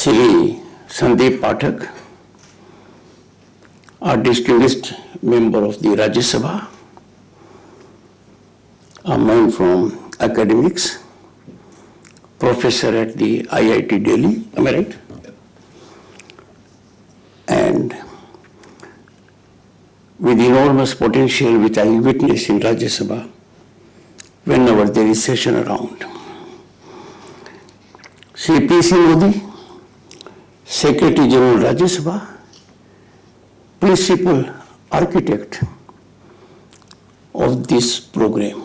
Shri Sandeep Pathak, a distinguished member of the Rajya Sabha, a man from academics, professor at the IIT Delhi, am I right? And with enormous potential which I witness in Rajya Sabha whenever there is session around. Shri P.C. Modi, Secretary General Rajya Sabha, principal architect of this program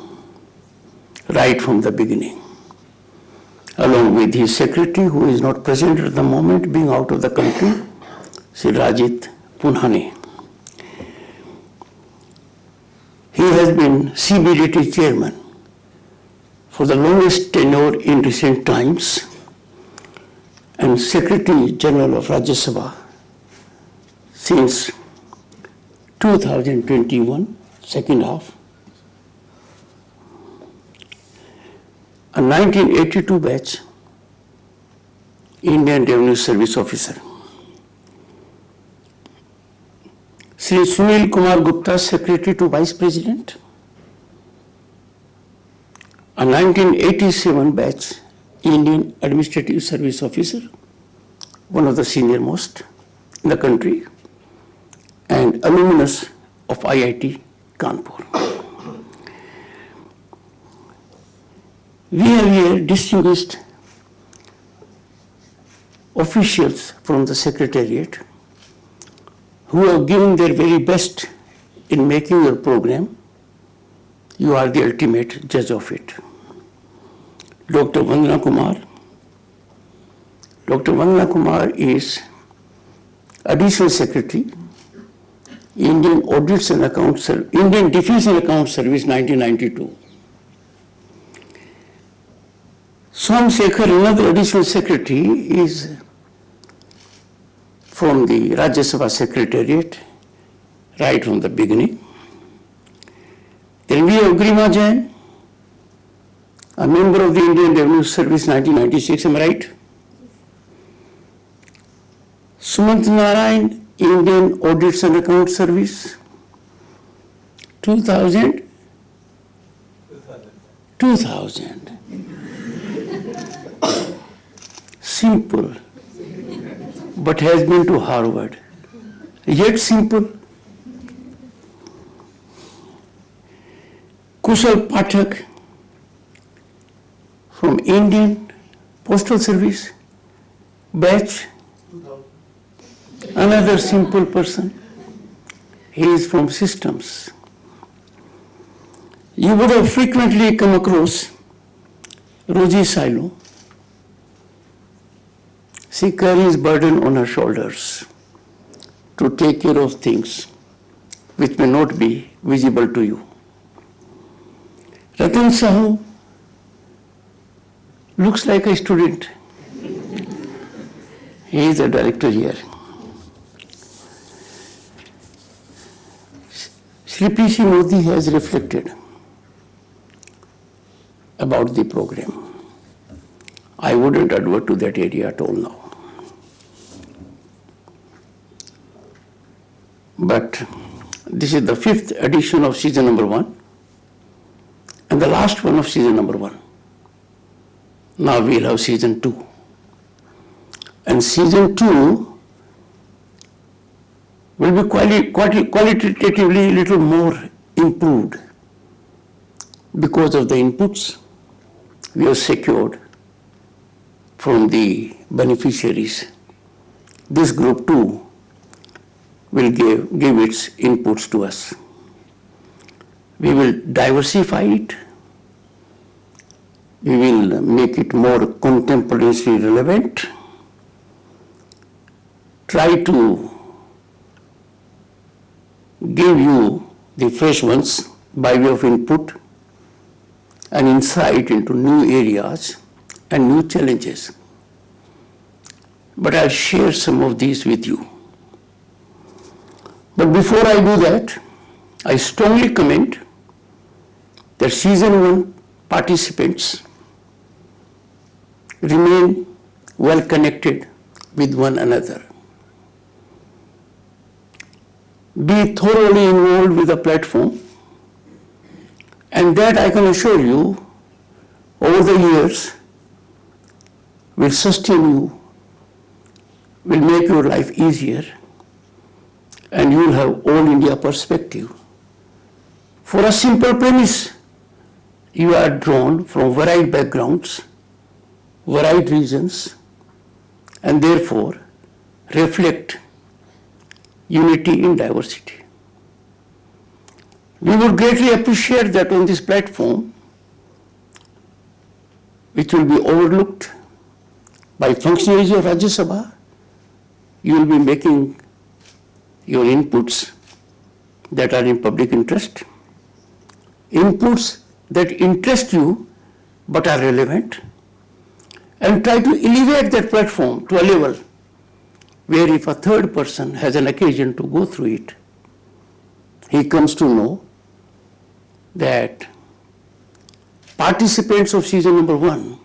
right from the beginning, along with his secretary who is not present at the moment being out of the country, Shri Rajit Punhane. He has been CBDT chairman for the longest tenure in recent times and Secretary General of Rajya Sabha since 2021, second half. A 1982 batch Indian Revenue Service officer. Sri Sunil Kumar Gupta, Secretary to Vice President. A 1987 batch Indian Administrative Service officer, one of the senior most in the country, and alumnus of IIT Kanpur. We have here distinguished officials from the Secretariat who have given their very best in making your program. You are the ultimate judge of it. Dr. Vandana Kumar. Dr. Vandana Kumar is Additional Secretary, Indian Audits and Accounts Service, Indian Defense and Accounts Service, 1992. Swam Shekhar, another Additional Secretary, is from the Rajya Sabha Secretariat right from the beginning. Then we have Grima Jain, a member of the Indian Revenue Service, 1996, am I right? Sumant Narayan, Indian Audits and Accounts Service, 2000. Simple, but has been to Harvard. Yet simple. Kushal Pathak from Indian Postal Service, batch, another simple person. He is from systems. You would have frequently come across Rosie Silo. She carries burden on her shoulders to take care of things which may not be visible to you. Ratan Sahu looks like a student. He is a director here. Shri P.C. Modi has reflected about the program. I wouldn't advert to that area at all now. But this is the 5th edition of season number 1 and the last one of season number 1. Now we'll have season 2. And season 2 will be qualitatively a little more improved because of the inputs we have secured from the beneficiaries. This group 2 will give its inputs to us. We will diversify it. We will make it more contemporaneously relevant. Try to give you the fresh ones by way of input and insight into new areas and new challenges. But I'll share some of these with you. But before I do that, I strongly commend that season 1 participants remain well connected with one another. Be thoroughly involved with the platform, and that I can assure you, over the years, will sustain you, will make your life easier, and you will have all India perspective. For a simple premise, you are drawn from varied backgrounds, varied regions, and therefore reflect unity in diversity. We would greatly appreciate that on this platform, which will be overlooked by functionaries of Rajya Sabha, you will be making your inputs that are in public interest, inputs that interest you but are relevant, and try to elevate that platform to a level where if a third person has an occasion to go through it, he comes to know that participants of season number 1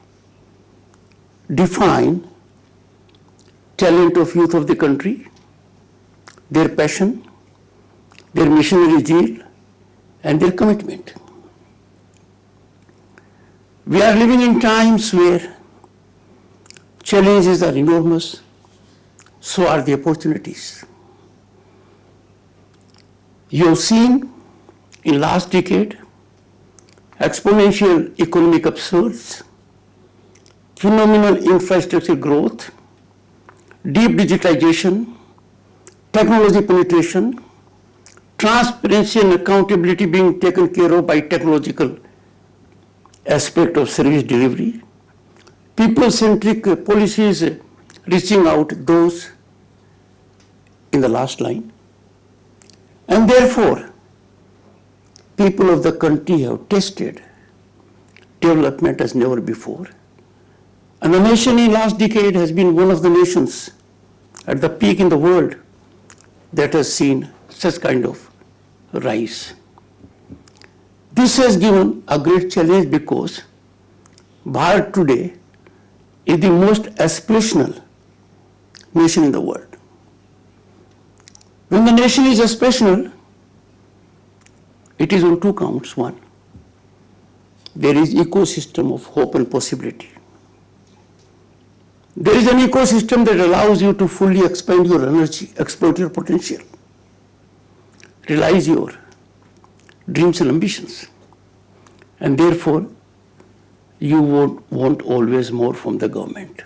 define talent of youth of the country, their passion, their missionary zeal, and their commitment. We are living in times where challenges are enormous, so are the opportunities. You have seen in last decade exponential economic upsurge, phenomenal infrastructure growth, deep digitization, technology penetration, transparency and accountability being taken care of by technological aspect of service delivery, people-centric policies reaching out those in the last line. And therefore, people of the country have tasted development as never before. And the nation in last decade has been one of the nations at the peak in the world that has seen such kind of rise. This has given a great challenge because Bharat today is the most aspirational nation in the world. When the nation is aspirational, it is on 2 counts. 1, there is ecosystem of hope and possibility. There is an ecosystem that allows you to fully expand your energy, exploit your potential, realize your dreams and ambitions. And therefore, you would want always more from the government.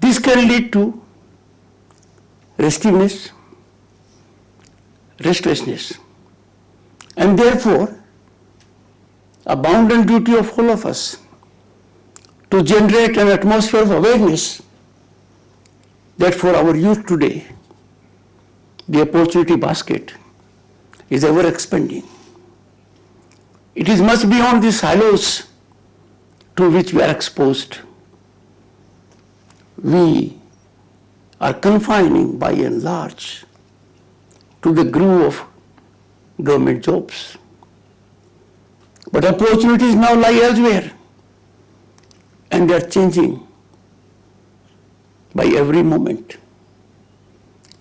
This can lead to restiveness, restlessness, and therefore, a bounden duty of all of us to generate an atmosphere of awareness that for our youth today, the opportunity basket is ever expanding. It is much beyond the silos to which we are exposed. We are confining by and large to the groove of government jobs. But opportunities now lie elsewhere, and they are changing by every moment.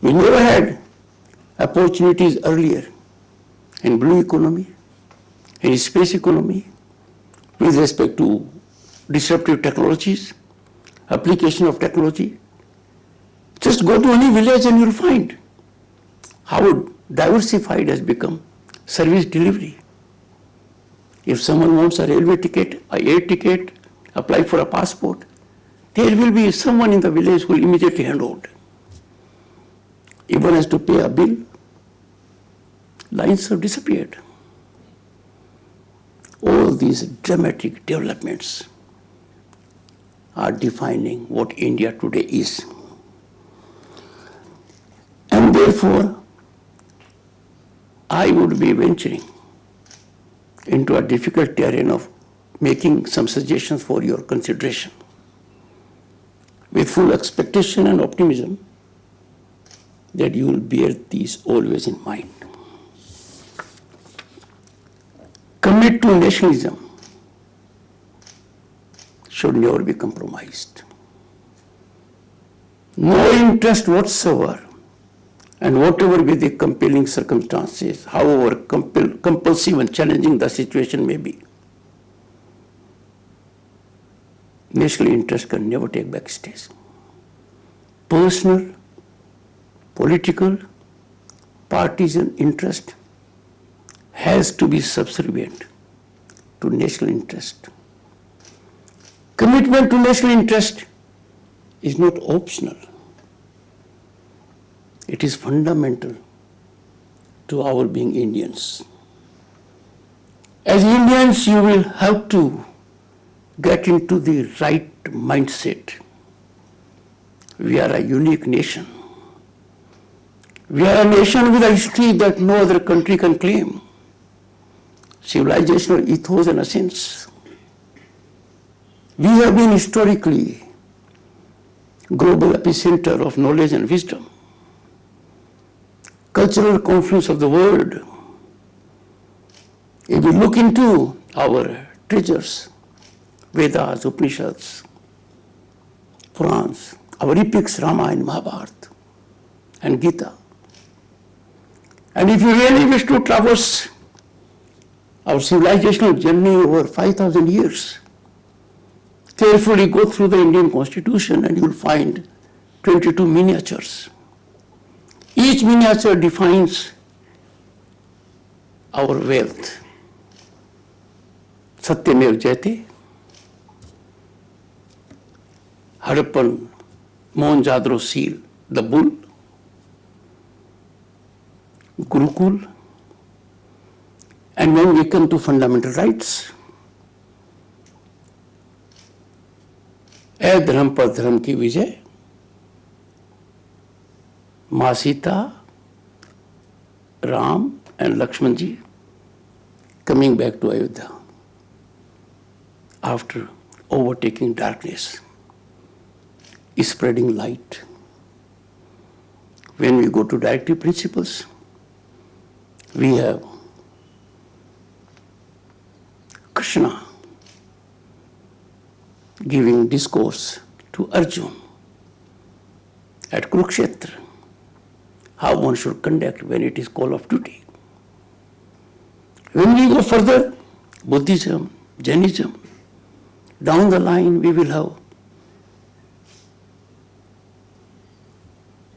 We never had opportunities earlier in blue economy, in space economy, with respect to disruptive technologies, application of technology. Just go to any village and you'll find how diversified has become service delivery. If someone wants a railway ticket, a air ticket, apply for a passport, there will be someone in the village who will immediately hand out. If one has to pay a bill, lines have disappeared. All these dramatic developments are defining what India today is. And therefore, I would be venturing into a difficult terrain of making some suggestions for your consideration. With full expectation and optimism that you will bear these always in mind. Commit to nationalism should never be compromised. No interest whatsoever, and whatever be the compelling circumstances, however compulsive and challenging the situation may be, national interest can never take backstage. Personal, political, partisan interest has to be subservient to national interest. Commitment to national interest is not optional. It is fundamental to our being Indians. As Indians, you will have to get into the right mindset. We are a unique nation. We are a nation with a history that no other country can claim. Civilizational ethos and essence. We have been historically global epicenter of knowledge and wisdom. Cultural confluence of the world. If we look into our treasures, Vedas, Upanishads, Purans, our epics, Ramayana, Mahabharata, and Gita. And if you really wish to traverse our civilizational journey over 5,000 years, carefully go through the Indian Constitution and you will find 22 miniatures. Each miniature defines our wealth. Satyamev Jayate, Harappan Mohenjo-daro seal, the bull, Gurukul, and when we come to fundamental rights, धर्म पर धर्म की विजय, माँ Sita, Ram and Lakshman ji coming back to Ayodhya after overtaking darkness, spreading light. When we go to directive principles, we have Krishna giving discourse to Arjuna at Kurukshetra, how one should conduct when it is call of duty. When we go further, Buddhism, Jainism, down the line we will have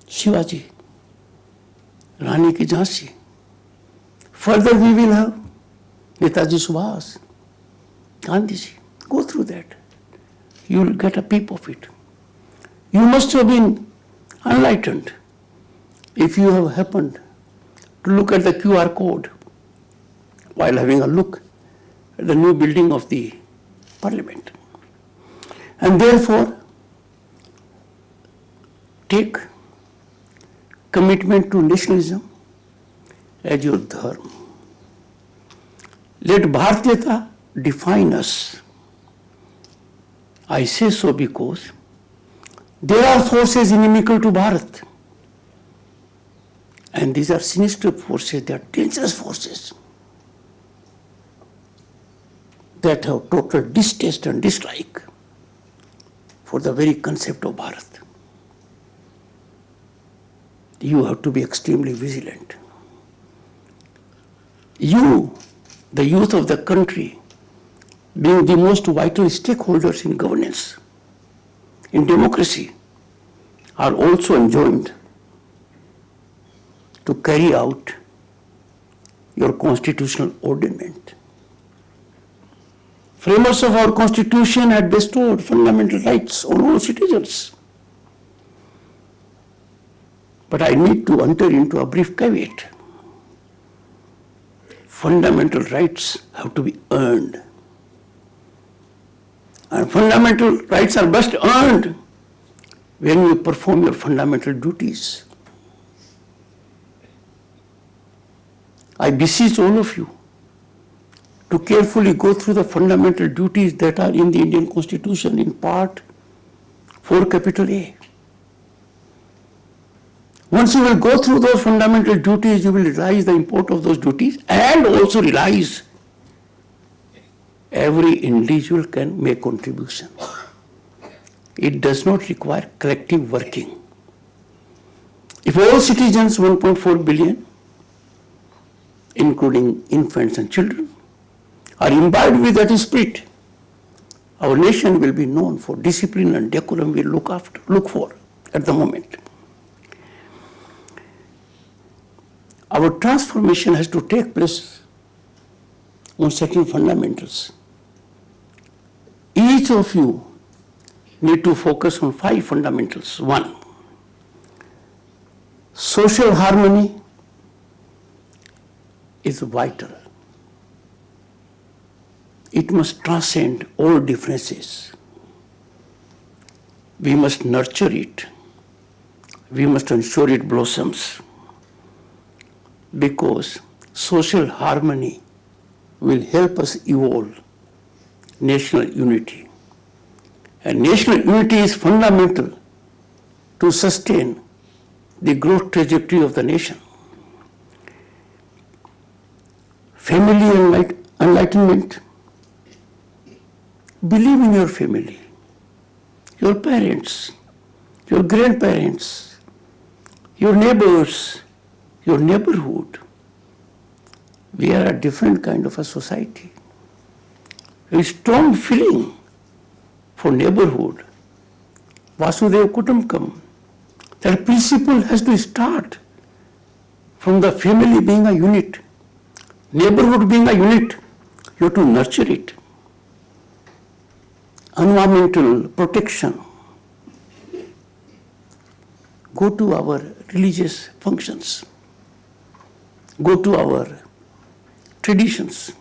Shivaji, Rani ki Jhansi. Further we will have Netaji Subhas, Gandhiji. Go through that. You will get a peep of it. You must have been enlightened if you have happened to look at the QR code while having a look at the new building of the Parliament. And therefore, take commitment to nationalism as your dharma. Let Bharatiyata define us. I say so because there are forces inimical to Bharat. And these are sinister forces, they are dangerous forces that have total distaste and dislike for the very concept of Bharat. You have to be extremely vigilant. You, the youth of the country, being the most vital stakeholders in governance, in democracy, are also enjoined to carry out your constitutional ordainment. Framers of our constitution had bestowed fundamental rights on all citizens. But I need to enter into a brief caveat. Fundamental rights have to be earned. And fundamental rights are best earned when you perform your fundamental duties. I beseech all of you to carefully go through the fundamental duties that are in the Indian Constitution in Part 4, capital A. Once you will go through those fundamental duties, you will realize the import of those duties and also realize every individual can make contribution. It does not require collective working. If all citizens, 1.4 billion, including infants and children, are imbibed with that spirit, our nation will be known for discipline and decorum we look for at the moment. Our transformation has to take place on certain fundamentals. Each of you need to focus on 5 fundamentals. 1, social harmony is vital. It must transcend all differences. We must nurture it. We must ensure it blossoms, because social harmony will help us evolve national unity. And national unity is fundamental to sustain the growth trajectory of the nation. Family enlightenment. Believe in your family, your parents, your grandparents, your neighbors, your neighborhood. We are a different kind of a society. A strong feeling for neighborhood. Vasudeva Kutumbakam. That principle has to start from the family being a unit, neighborhood being a unit. You have to nurture it. Environmental protection. Go to our religious functions. Go to our traditions.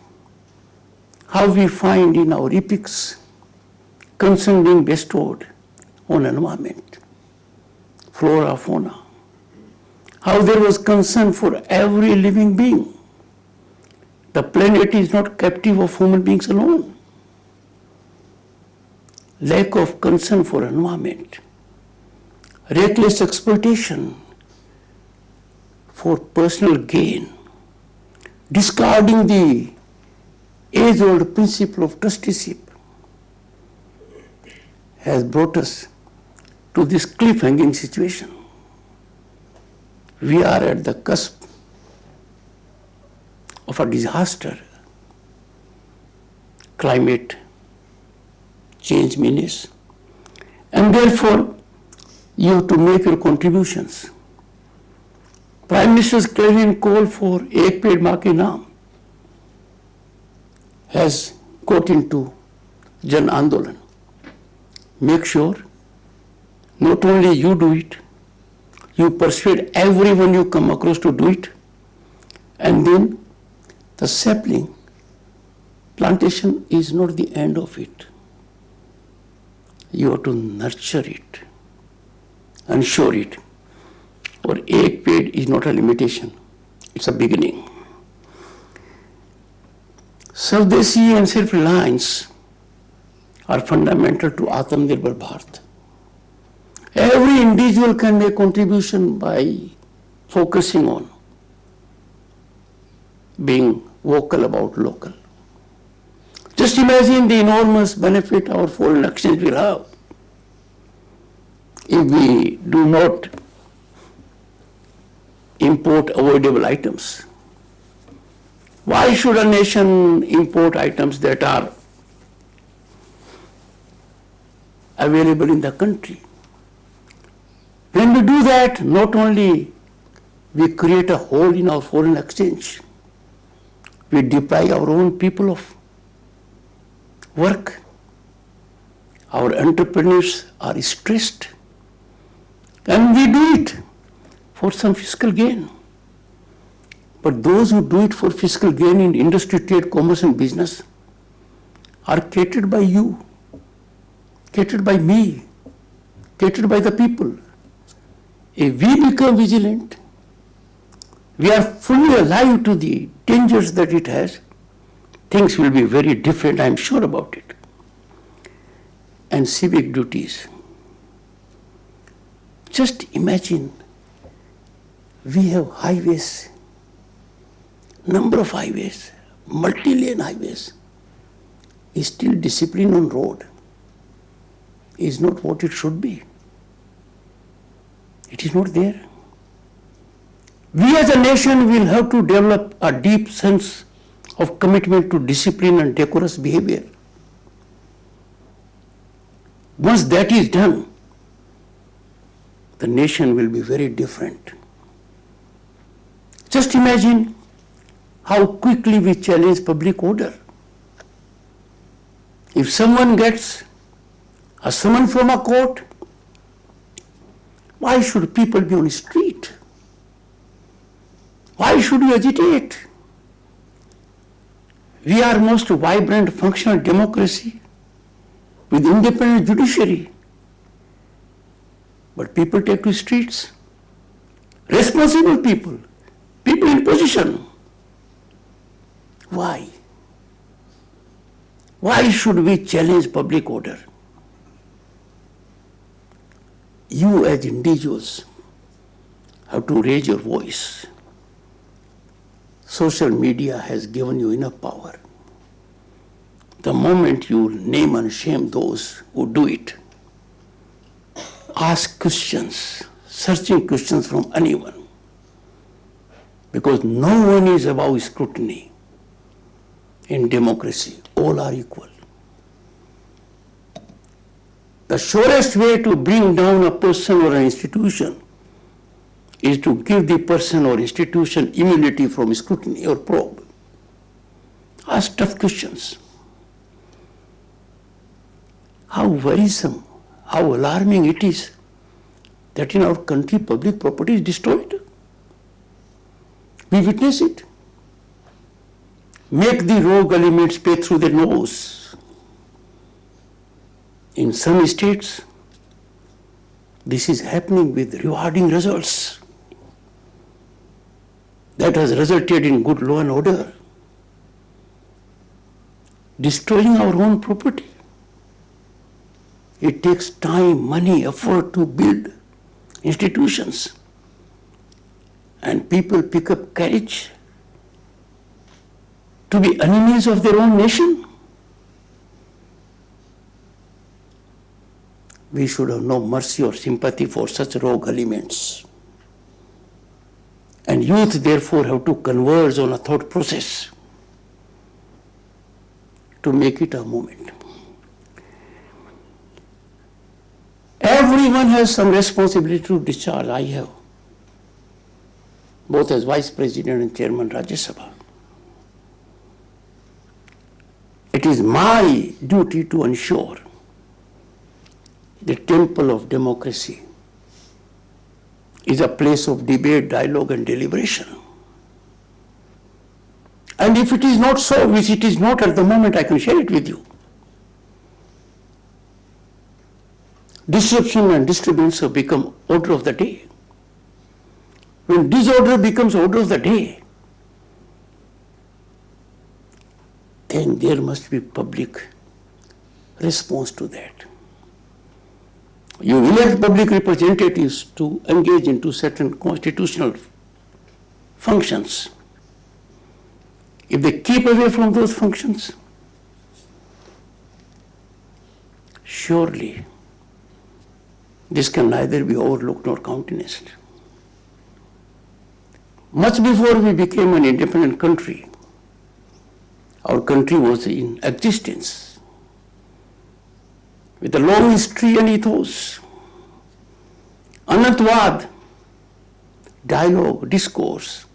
How we find in our epics concern being bestowed on environment, flora, fauna. How there was concern for every living being. The planet is not captive of human beings alone. Lack of concern for environment, reckless exploitation for personal gain, discarding the age-old principle of trusteeship has brought us to this cliff-hanging situation. We are at the cusp of a disaster. Climate change menace. And therefore, you have to make your contributions. Prime Minister's clarion call for Ek Ped Maa Ke Naam has got into Jan Andolan. Make sure not only you do it, you persuade everyone you come across to do it, and then the sapling plantation is not the end of it. You have to nurture it, ensure it. Or Ek Ped is not a limitation, it's a beginning. Self-deshi and self-reliance are fundamental to Atmanirbhar Bharat. Every individual can make contribution by focusing on being vocal about local. Just imagine the enormous benefit our foreign exchange will have if we do not import avoidable items. Why should a nation import items that are available in the country? When we do that, not only we create a hole in our foreign exchange, we deprive our own people of work. Our entrepreneurs are stressed, and we do it for some fiscal gain. But those who do it for fiscal gain in industry, trade, commerce and business are catered by you, catered by me, catered by the people. If we become vigilant, we are fully alive to the dangers that it has, things will be very different, I am sure about it. And civic duties. Just imagine, we have highways, number of highways, multi-lane highways. Still discipline on road is not what it should be. It is not there. We as a nation will have to develop a deep sense of commitment to discipline and decorous behavior. Once that is done, the nation will be very different. Just imagine how quickly we challenge public order. If someone gets a summons from a court, why should people be on the street? Why should we agitate? We are most vibrant, functional democracy with independent judiciary. But people take to streets. Responsible people, people in position. Why? Why should we challenge public order? You as individuals have to raise your voice. Social media has given you enough power. The moment you name and shame those who do it, ask questions, searching questions from anyone, because no one is above scrutiny. In democracy, all are equal. The surest way to bring down a person or an institution is to give the person or institution immunity from scrutiny or probe. Ask tough questions. How worrisome, how alarming it is that in our country public property is destroyed. We witness it. Make the rogue elements pay through their nose. In some states, this is happening with rewarding results. That has resulted in good law and order. Destroying our own property. It takes time, money, effort to build institutions. And people pick up courage to be enemies of their own nation. We should have no mercy or sympathy for such rogue elements. And youth therefore have to converge on a thought process to make it a movement. Everyone has some responsibility to discharge. I have, both as Vice President and Chairman Rajya Sabha. It is my duty to ensure the temple of democracy is a place of debate, dialogue, and deliberation. And if it is not so, which it is not at the moment, I can share it with you. Disruption and disturbance have become order of the day. When disorder becomes order of the day, then there must be public response to that. You elect public representatives to engage into certain constitutional functions. If they keep away from those functions, surely this can neither be overlooked nor countenanced. Much before we became an independent country, our country was in existence with a long history and ethos. Anantvad, dialogue, discourse,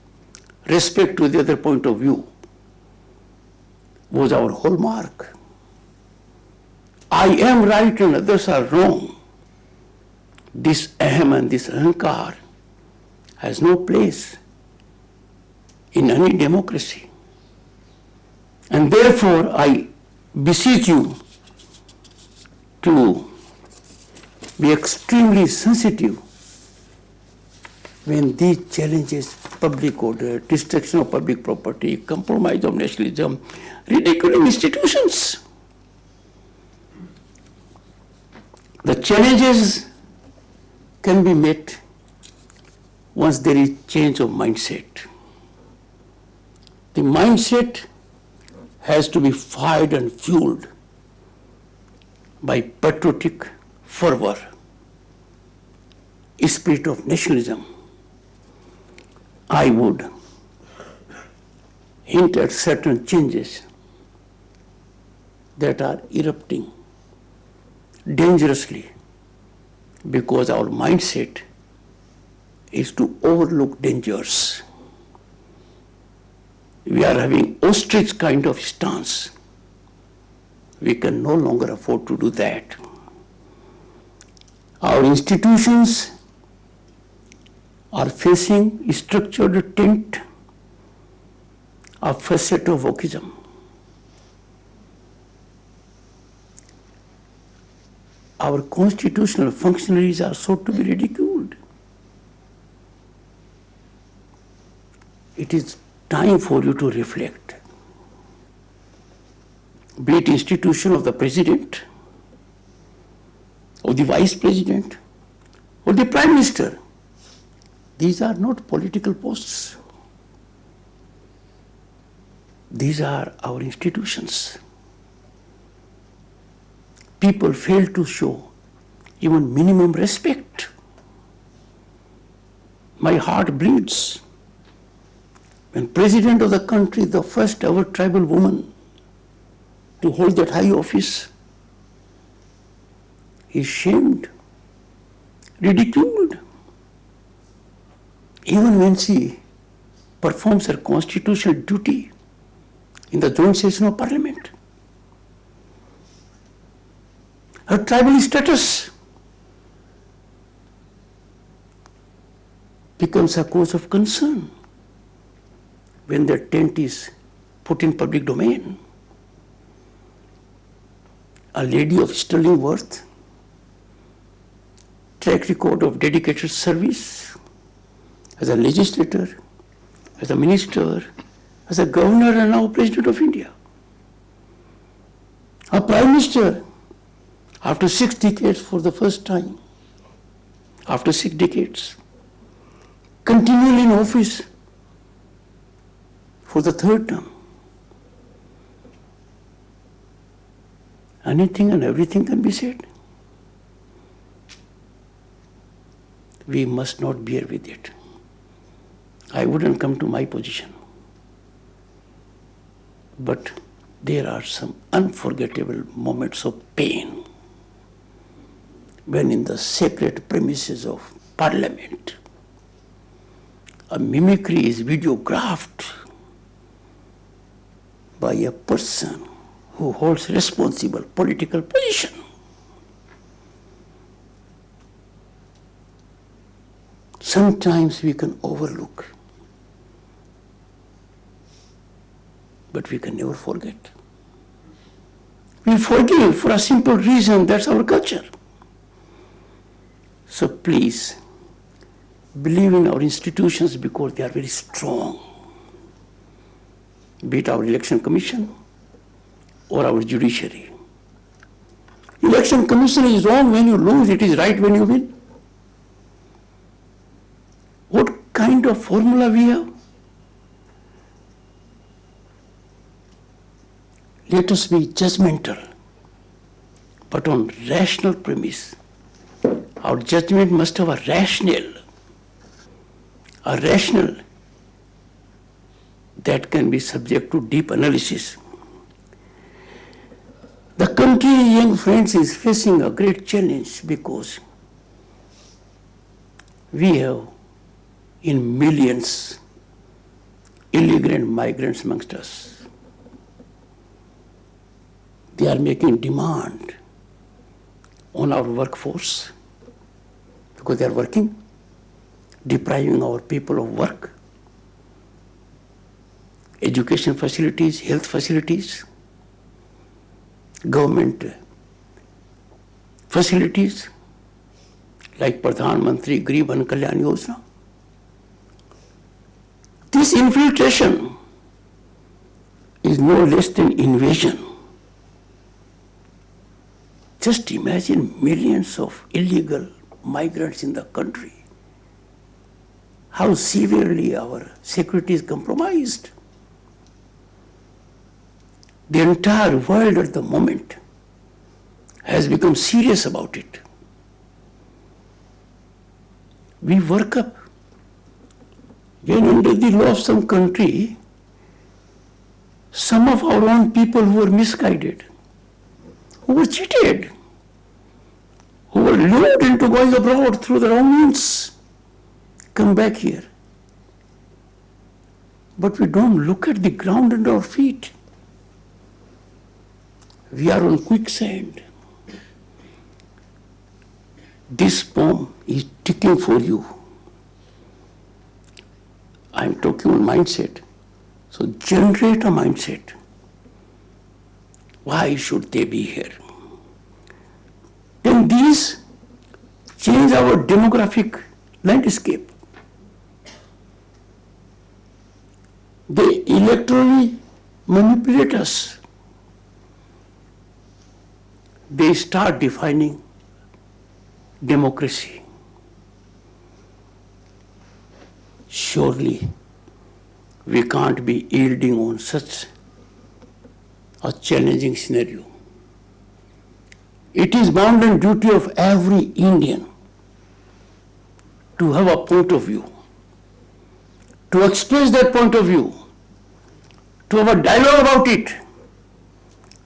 respect to the other point of view was our hallmark. I am right and others are wrong. This ahem and this ahankar has no place in any democracy. And therefore, I beseech you to be extremely sensitive when these challenges, public order, destruction of public property, compromise of nationalism, ridiculing institutions. The challenges can be met once there is change of mindset. The mindset has to be fired and fueled by patriotic fervor, spirit of nationalism. I would hint at certain changes that are erupting dangerously because our mindset is to overlook dangers. We are having ostrich kind of stance. We can no longer afford to do that. Our institutions are facing a structured tent of facet of wokeism. Our constitutional functionaries are sought to be ridiculed. It is time for you to reflect. Be it institution of the president, or the vice president, or the prime minister. These are not political posts. These are our institutions. People fail to show even minimum respect. My heart bleeds when President of the country, the first ever tribal woman to hold that high office, is shamed, ridiculed, even when she performs her constitutional duty in the joint session of Parliament. Her tribal status becomes a cause of concern when the tent is put in public domain. A lady of sterling worth, track record of dedicated service as a legislator, as a minister, as a governor, and now President of India. A Prime Minister, after 6 decades for the first time, after 6 decades, continually in office for the 3rd term. Anything and everything can be said. We must not bear with it. I wouldn't come to my position. But there are some unforgettable moments of pain when in the sacred premises of Parliament, a mimicry is videographed by a person who holds responsible political position. Sometimes we can overlook, but we can never forget. We forgive for a simple reason, that's our culture. So please, believe in our institutions because they are very strong. Be it our election commission or our judiciary. Election commission is wrong when you lose, it is right when you win. What kind of formula we have? Let us be judgmental, but on rational premise. Our judgment must have a rationale that can be subject to deep analysis. The country, young friends, is facing a great challenge because we have in millions illegal migrants amongst us. They are making demand on our workforce because they are working, depriving our people of work, education facilities, health facilities, government facilities like Pradhan Mantri Garib Kalyan Yojana. This infiltration is no less than invasion. Just imagine millions of illegal migrants in the country. How severely our security is compromised. The entire world at the moment has become serious about it. We work up when under the law of some country, some of our own people who were misguided, who were cheated, who were lured into going abroad through the wrong means, come back here. But we don't look at the ground under our feet. We are on quicksand. This bomb is ticking for you. I'm talking on mindset. So generate a mindset. Why should they be here? Then these change our demographic landscape. They electorally manipulate us. They start defining democracy. Surely we can't be yielding on such a challenging scenario. It is bound and duty of every Indian to have a point of view, to express that point of view, to have a dialogue about it,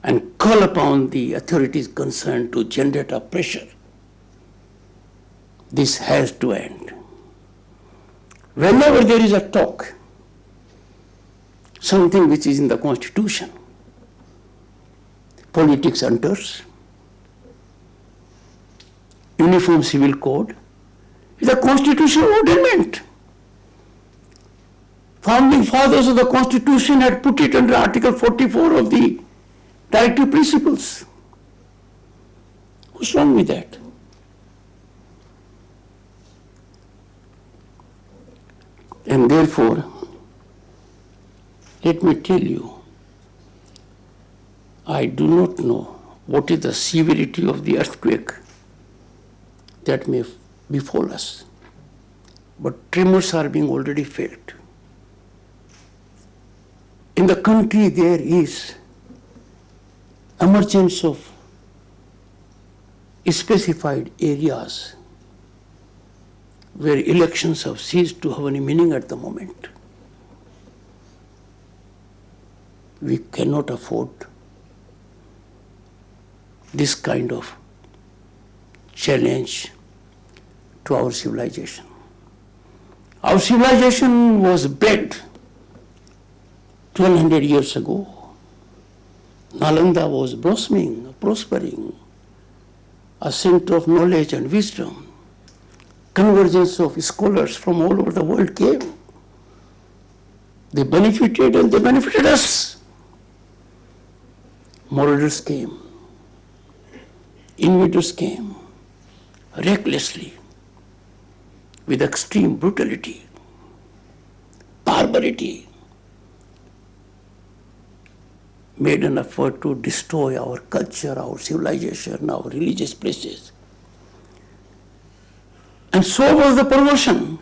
and call upon the authorities concerned to generate a pressure. This has to end. Whenever there is a talk, something which is in the Constitution, politics enters, Uniform Civil Code is a constitutional ornament. Founding fathers of the Constitution had put it under Article 44 of the Directive Principles. What's wrong with that? And therefore, let me tell you, I do not know what is the severity of the earthquake that may befall us, but tremors are being already felt. In the country, there is emergence of specified areas where elections have ceased to have any meaning at the moment. We cannot afford this kind of challenge to our civilization. Our civilization was bred 1200 years ago. Nalanda was blossoming, prospering, a center of knowledge and wisdom. Convergence of scholars from all over the world came. They benefited and they benefited us. Marauders came. Invaders came recklessly, with extreme brutality, barbarity, made an effort to destroy our culture, our civilization, our religious places. And so was the perversion.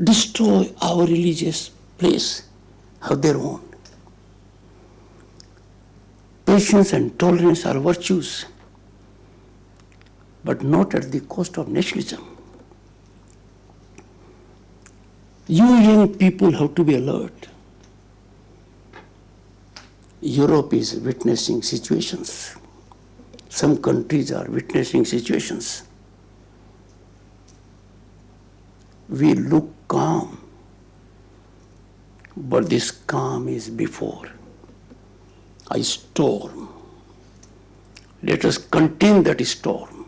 Destroy our religious place, have their own. Patience and tolerance are virtues, but not at the cost of nationalism. You young people have to be alert. Europe is witnessing situations. Some countries are witnessing situations. We look calm, but this calm is before a storm. Let us contain that storm.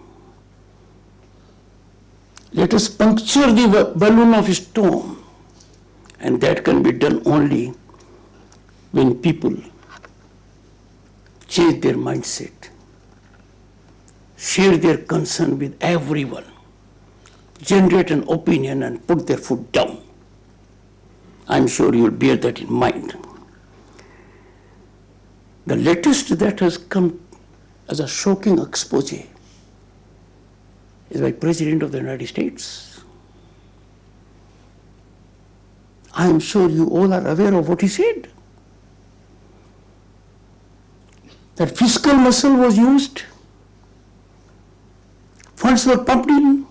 Let us puncture the balloon of storm, and that can be done only when people change their mindset, share their concern with everyone, generate an opinion and put their foot down. I'm sure you'll bear that in mind. The latest that has come as a shocking expose is by President of the United States. I'm sure you all are aware of what he said. That fiscal muscle was used, funds were pumped in,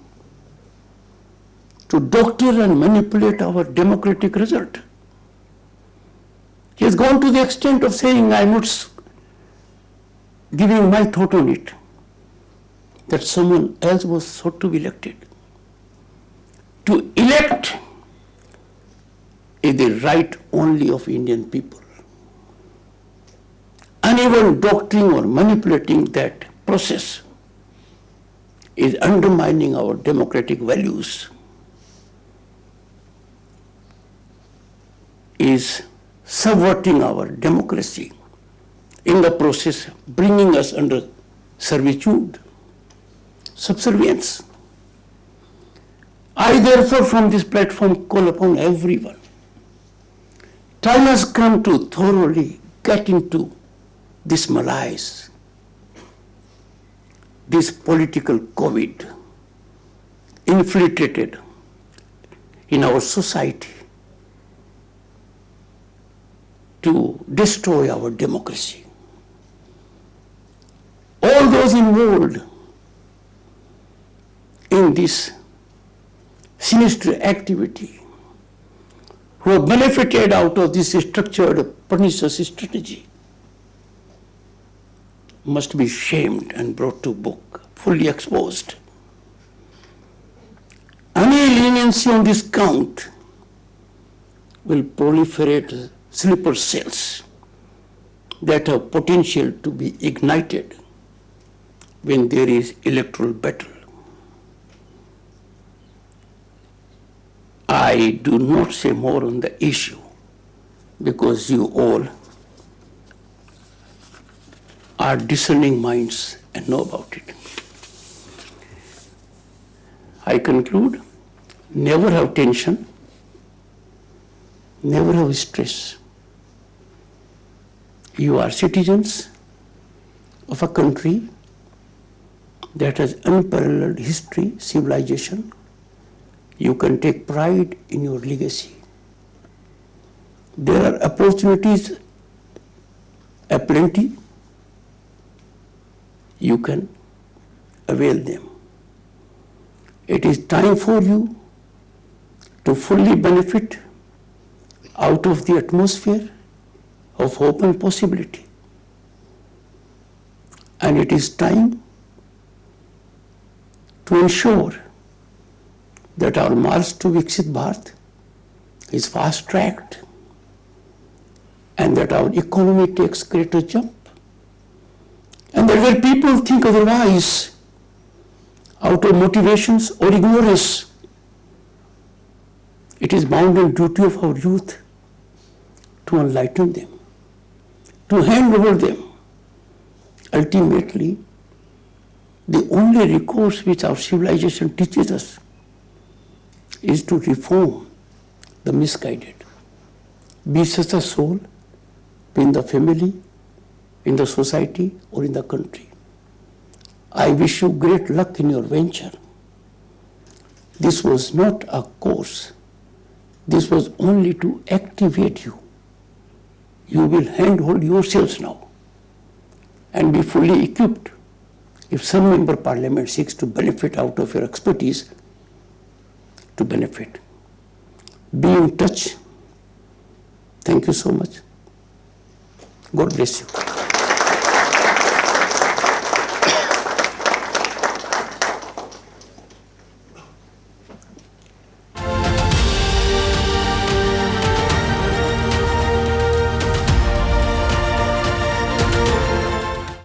to doctor and manipulate our democratic result. He has gone to the extent of saying, I am not giving my thought on it, that someone else was sought to be elected. To elect is the right only of Indian people. And even doctoring or manipulating that process is undermining our democratic values, is subverting our democracy, in the process bringing us under servitude, subservience. I therefore from this platform call upon everyone. Time has come to thoroughly get into this malaise, this political COVID infiltrated in our society to destroy our democracy. All those involved in this sinister activity, who have benefited out of this structured pernicious strategy, must be shamed and brought to book, fully exposed. Any leniency on this count will proliferate sleeper cells that have potential to be ignited when there is electoral battle. I do not say more on the issue because you all are discerning minds and know about it. I conclude, never have tension, never have stress. You are citizens of a country that has unparalleled history, civilization. You can take pride in your legacy. There are opportunities aplenty. You can avail them. It is time for you to fully benefit out of the atmosphere of hope and possibility. And it is time to ensure that our march to Viksit Bharat is fast-tracked and that our economy takes greater jump. And that where people think otherwise, out of motivations or ignorance, it is bounden duty of our youth to enlighten them, to hand over them. Ultimately, the only recourse which our civilization teaches us is to reform the misguided. Be such a soul in the family, in the society, or in the country. I wish you great luck in your venture. This was not a course. This was only to activate you. You will handhold yourselves now and be fully equipped. If some member of parliament seeks to benefit out of your expertise, to benefit. Be in touch. Thank you so much. God bless you.